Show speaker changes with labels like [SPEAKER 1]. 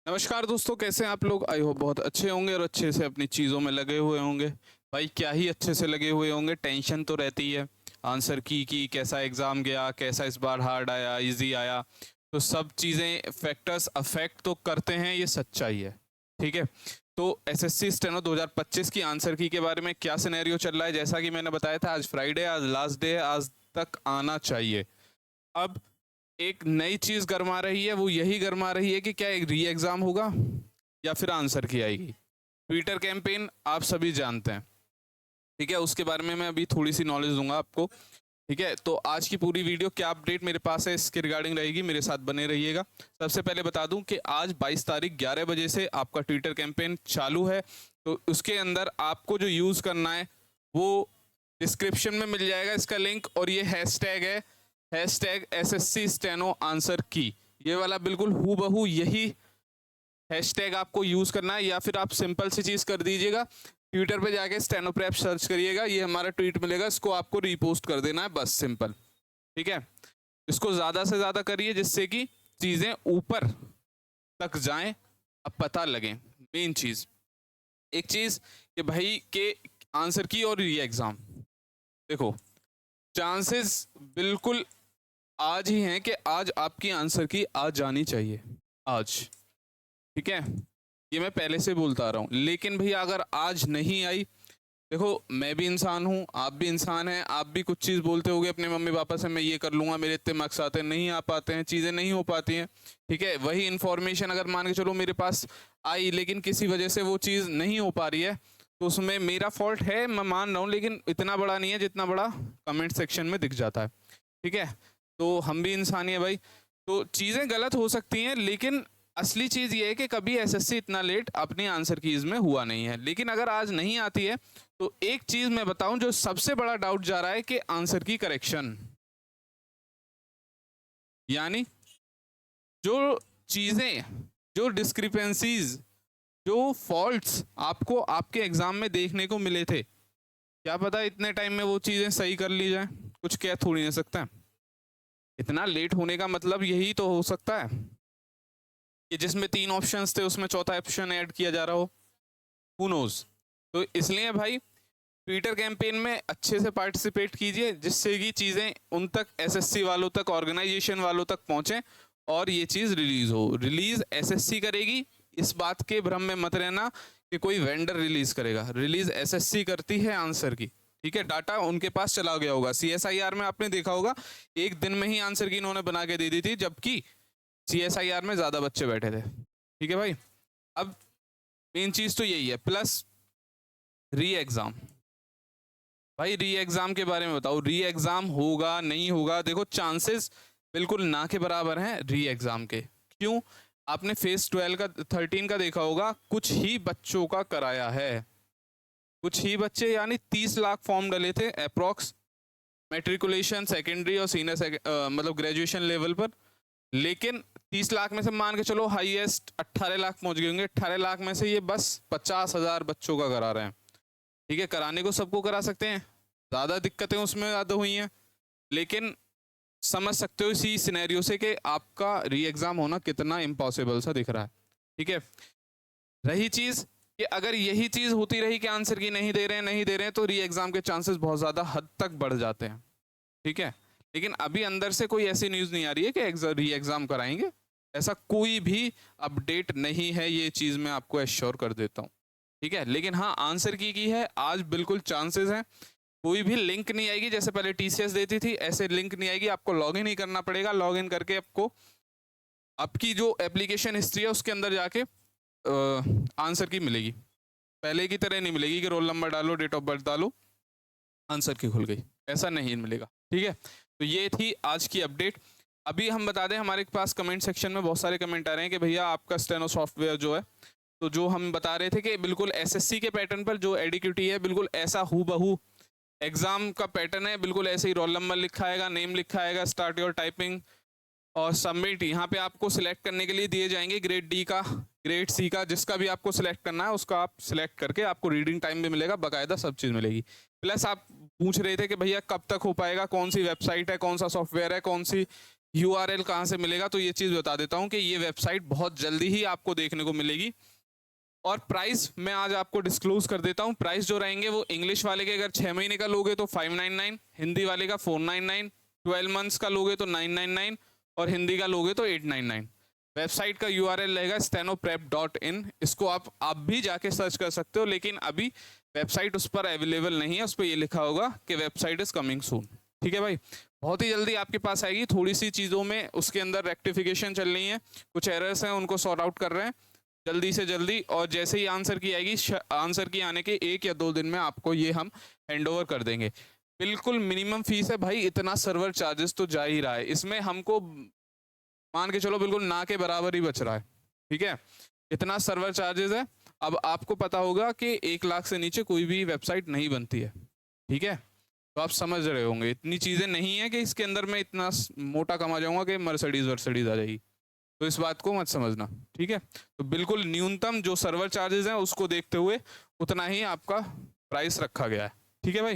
[SPEAKER 1] नमस्कार दोस्तों, कैसे हैं आप लोग। आई होप बहुत अच्छे होंगे और अच्छे से अपनी चीज़ों में लगे हुए होंगे। भाई क्या ही अच्छे से लगे हुए होंगे, टेंशन तो रहती है आंसर की कैसा एग्ज़ाम गया, कैसा इस बार हार्ड आया इजी आया। तो सब चीज़ें फैक्टर्स अफेक्ट तो करते हैं, ये सच्चाई है। ठीक है। तो एसएससी स्टेनो 2025 की आंसर की के बारे में क्या सिनेरियो चल रहा है, जैसा कि मैंने बताया था आज फ्राइडे, आज लास्ट डे है, आज तक आना चाहिए। अब एक नई चीज गरमा रही है, वो यही गरमा रही है कि क्या एक री एग्जाम होगा या फिर आंसर की आएगी। ट्विटर कैंपेन आप सभी जानते हैं। ठीक है, उसके बारे में मैं अभी थोड़ी सी नॉलेज दूंगा आपको। ठीक है, तो आज की पूरी वीडियो क्या अपडेट मेरे पास है इसके रिगार्डिंग रहेगी, मेरे साथ बने रहिएगा। सबसे पहले बता दूं कि आज 22 तारीख 11 बजे से आपका ट्विटर कैंपेन चालू है। तो उसके अंदर आपको जो यूज करना है वो डिस्क्रिप्शन में मिल जाएगा इसका लिंक, और ये हैशटैग है हैशटैग एसएससी स्टेनो आंसर की। ये वाला बिल्कुल हूबहू यही हैशटैग आपको यूज करना है, या फिर आप सिंपल सी चीज कर दीजिएगा, ट्विटर पे जाके स्टेनो प्रेप सर्च करिएगा, ये हमारा ट्वीट मिलेगा, इसको आपको रीपोस्ट कर देना है, बस सिंपल। ठीक है, इसको ज्यादा से ज्यादा करिए जिससे कि चीजें ऊपर तक जाएं, अब पता लगे। मेन चीज एक चीज कि भाई के आंसर की और री एग्जाम, देखो चांसेस बिल्कुल आज ही हैं कि आज आपकी आंसर की आज जानी चाहिए आज। ठीक है, ये मैं पहले से बोलता आ रहा हूँ, लेकिन भैया अगर आज नहीं आई, देखो मैं भी इंसान हूँ, आप भी इंसान हैं, आप भी कुछ चीज़ बोलते होगे अपने मम्मी पापा से, मैं ये कर लूँगा, मेरे इतने मार्क्स आते हैं, नहीं आ पाते हैं, चीज़ें नहीं हो पाती हैं। ठीक है, वही इन्फॉर्मेशन अगर मान के चलो मेरे पास आई, लेकिन किसी वजह से वो चीज़ नहीं हो पा रही है, तो उसमें मेरा फॉल्ट है, मैं मान रहा हूँ, लेकिन इतना बड़ा नहीं है जितना बड़ा कमेंट सेक्शन में दिख जाता है। ठीक है, तो हम भी इंसान ही है भाई, तो चीज़ें गलत हो सकती हैं, लेकिन असली चीज़ ये है कि कभी एसएससी इतना लेट अपनी आंसर कीज में हुआ नहीं है। लेकिन अगर आज नहीं आती है तो एक चीज़ मैं बताऊं, जो सबसे बड़ा डाउट जा रहा है कि आंसर की करेक्शन, यानी जो चीज़ें, जो डिस्क्रिपेंसीज, जो फॉल्ट्स आपको आपके एग्जाम में देखने को मिले थे, क्या पता इतने टाइम में वो चीज़ें सही कर ली जाए। कुछ कह थोड़ी नहीं सकता है। इतना लेट होने का मतलब यही तो हो सकता है कि जिसमें 3 ऑप्शंस थे उसमें चौथा ऑप्शन ऐड किया जा रहा हो, हु नोज। तो इसलिए भाई ट्विटर कैंपेन में अच्छे से पार्टिसिपेट कीजिए, जिससे कि चीज़ें उन तक, एसएससी वालों तक, ऑर्गेनाइजेशन वालों तक पहुंचे और ये चीज़ रिलीज हो। रिलीज एसएससी करेगी, इस बात के भ्रम में मत रहना कि कोई वेंडर रिलीज करेगा, रिलीज एसएससी करती है आंसर की। ठीक है, डाटा उनके पास चला गया होगा। सीएसआईआर में आपने देखा होगा एक दिन में ही आंसर की इन्होंने बना के दे दी थी, जबकि सीएसआईआर में ज्यादा बच्चे बैठे थे। ठीक है भाई, अब मेन चीज तो यही है, प्लस री एग्जाम। भाई री एग्जाम के बारे में बताओ, री एग्जाम होगा नहीं होगा। देखो चांसेस बिल्कुल ना के बराबर हैं री एग्जाम के। क्यों? आपने फेज 12 का 13 का देखा होगा, कुछ ही बच्चों का कराया है, कुछ ही बच्चे, यानी 30 लाख फॉर्म डले थे अप्रोक्स, मेट्रिकुलेशन सेकेंडरी और सीनियर मतलब ग्रेजुएशन लेवल पर। लेकिन 30 लाख में से मान के चलो हाईएस्ट 18 लाख पहुंच गए होंगे। 18 लाख में से ये बस 50,000 बच्चों का करा रहे हैं। ठीक है, कराने को सबको करा सकते हैं, ज़्यादा दिक्कतें उसमें ज़्यादा हुई हैं, लेकिन समझ सकते हो इसी सिनेरियो से कि आपका री एग्ज़ाम होना कितना इम्पॉसिबल सा दिख रहा है। ठीक है, रही चीज़ कि अगर यही चीज़ होती रही कि आंसर की नहीं दे रहे हैं नहीं दे रहे हैं, तो री एग्ज़ाम के चांसेस बहुत ज़्यादा हद तक बढ़ जाते हैं। ठीक है, लेकिन अभी अंदर से कोई ऐसी न्यूज़ नहीं आ रही है कि री एग्ज़ाम कराएंगे, ऐसा कोई भी अपडेट नहीं है, ये चीज़ मैं आपको एश्योर कर देता हूँ। ठीक है, लेकिन हाँ आंसर की है आज बिल्कुल चांसेस हैं। कोई भी लिंक नहीं आएगी, जैसे पहले टीसीएस देती थी ऐसे लिंक नहीं आएगी, आपको लॉगिन ही करना पड़ेगा। लॉगिन करके आपको आपकी जो एप्लीकेशन हिस्ट्री है उसके अंदर जाके आंसर की मिलेगी, पहले की तरह नहीं मिलेगी कि रोल नंबर डालो, डेट ऑफ बर्थ डालो, आंसर की खुल गई, ऐसा नहीं मिलेगा। ठीक है, तो ये थी आज की अपडेट। अभी हम बता दें, हमारे पास कमेंट सेक्शन में बहुत सारे कमेंट आ रहे हैं कि भैया आपका स्टेनो सॉफ्टवेयर जो है, तो जो हम बता रहे थे कि बिल्कुल एसएससी के पैटर्न पर जो एडिक्यूटी है, बिल्कुल ऐसा हूबहू एग्जाम का पैटर्न है, बिल्कुल ऐसे ही रोल नंबर लिखा आएगा, नेम लिखा आएगा, स्टार्ट योर टाइपिंग और सबमिट। यहाँ पे आपको सिलेक्ट करने के लिए दिए जाएंगे ग्रेड डी का, ग्रेड सी का, जिसका भी आपको सिलेक्ट करना है उसका आप सिलेक्ट करके आपको रीडिंग टाइम भी मिलेगा, बाकायदा सब चीज़ मिलेगी। प्लस आप पूछ रहे थे कि भैया कब तक हो पाएगा, कौन सी वेबसाइट है, कौन सा सॉफ्टवेयर है, कौन सी URL कहाँ से मिलेगा, तो ये चीज़ बता देता हूँ कि ये वेबसाइट बहुत जल्दी ही आपको देखने को मिलेगी। और प्राइस मैं आज आपको डिस्क्लोज कर देता हूँ। प्राइस जो रहेंगे वो इंग्लिश वाले के अगर 6 महीने का लोगे तो 599, हिंदी वाले का 499, 12 मंथ्स का लोगे तो 999 और हिंदी का लोगे तो 899। वेबसाइट का URL रहेगा stenoprep.in। इसको आप भी जाके सर्च कर सकते हो, लेकिन अभी वेबसाइट उस पर अवेलेबल नहीं है। उस पर ये लिखा होगा कि वेबसाइट इज कमिंग सून। ठीक है भाई, बहुत ही जल्दी आपके पास आएगी। थोड़ी सी चीज़ों में उसके अंदर रेक्टिफिकेशन चल रही है, कुछ एरर्स हैं उनको सॉर्ट आउट कर रहे हैं जल्दी से जल्दी। और जैसे ही आंसर की आएगी, आंसर की आने के 1 या 2 दिन में आपको ये हम हैंड ओवर कर देंगे। बिल्कुल मिनिमम फीस है भाई, इतना सर्वर चार्जेस तो जा ही रहा है, इसमें हमको मान के चलो बिल्कुल ना के बराबर ही बच रहा है। ठीक है, इतना सर्वर चार्जेस है। अब आपको पता होगा कि 1 लाख से नीचे कोई भी वेबसाइट नहीं बनती है। ठीक है, तो आप समझ रहे होंगे इतनी चीज़ें नहीं है कि इसके अंदर मैं इतना मोटा कमा जाऊंगा कि मर्सिडीज वर्सिडीज आ जाएगी। तो इस बात को मत समझना। ठीक है, तो बिल्कुल न्यूनतम जो सर्वर चार्जेस हैं उसको देखते हुए उतना ही आपका प्राइस रखा गया है। ठीक है भाई।